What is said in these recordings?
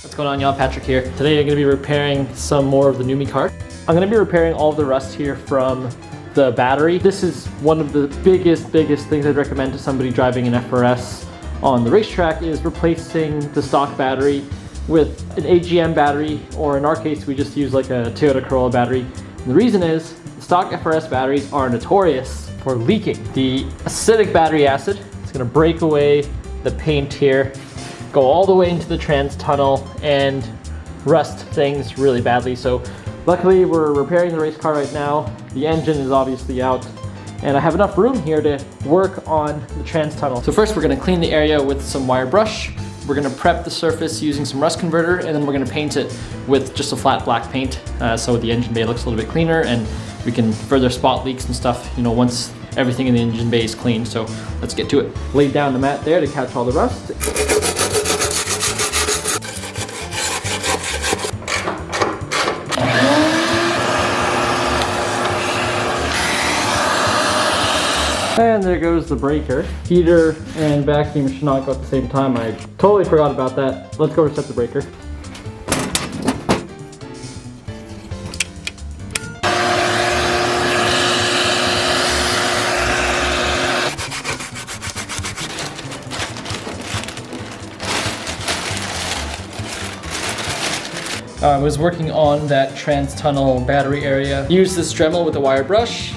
What's going on, y'all? Patrick here. Today I'm going to be repairing some more of the Numi car. I'm going to be repairing all of the rust here from the battery. This is one of the biggest things I'd recommend to somebody driving an FRS on the racetrack is replacing the stock battery with an AGM battery, or in our case we just use like a Toyota Corolla battery. And the reason is stock FRS batteries are notorious for leaking. The acidic battery acid is going to break away the paint here, go all the way into the trans tunnel and rust things really badly. So luckily we're repairing the race car right now. The engine is obviously out and I have enough room here to work on the trans tunnel. So first we're going to clean the area with some wire brush. We're going to prep the surface using some rust converter, and then we're going to paint it with just a flat black paint so the engine bay looks a little bit cleaner and we can further spot leaks and stuff, you know, once everything in the engine bay is clean. So let's get to it. Laid down the mat there to catch all the rust. And there goes the breaker. Heater and vacuum should not go at the same time. I totally forgot about that. Let's go reset the breaker. I was working on that trans tunnel battery area. Use this Dremel with a wire brush.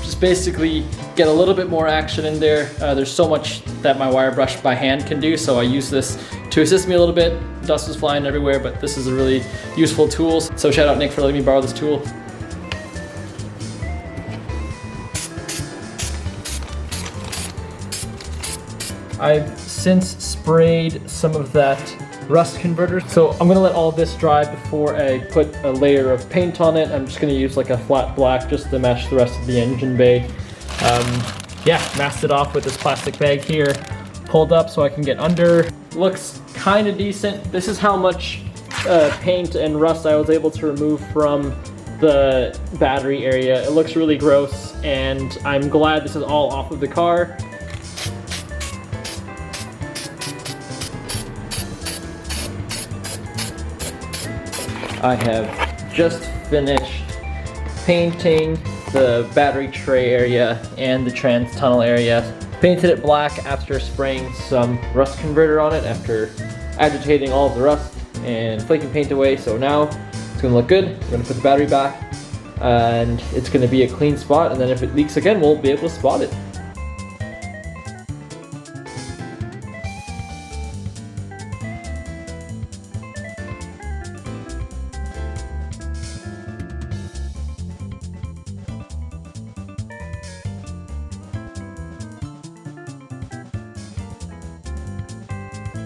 Just basically get a little bit more action in there. There's so much that my wire brush by hand can do, so I use this to assist me a little bit. Dust is flying everywhere, but this is a really useful tool. So shout out Nick for letting me borrow this tool. I've since sprayed some of that rust converter, so I'm gonna let all this dry before I put a layer of paint on it. I'm just gonna use like a flat black just to match the rest of the engine bay. Yeah, masked it off with this plastic bag here, pulled up so I can get under. Looks kind of decent. This is how much paint and rust I was able to remove from the battery area. It looks really gross, and I'm glad this is all off of the car. I have just finished painting the battery tray area and the trans tunnel area. Painted it black after spraying some rust converter on it after agitating all of the rust and flaking paint away. So now it's gonna look good. We're gonna put the battery back and it's gonna be a clean spot, and then if it leaks again, we'll be able to spot it.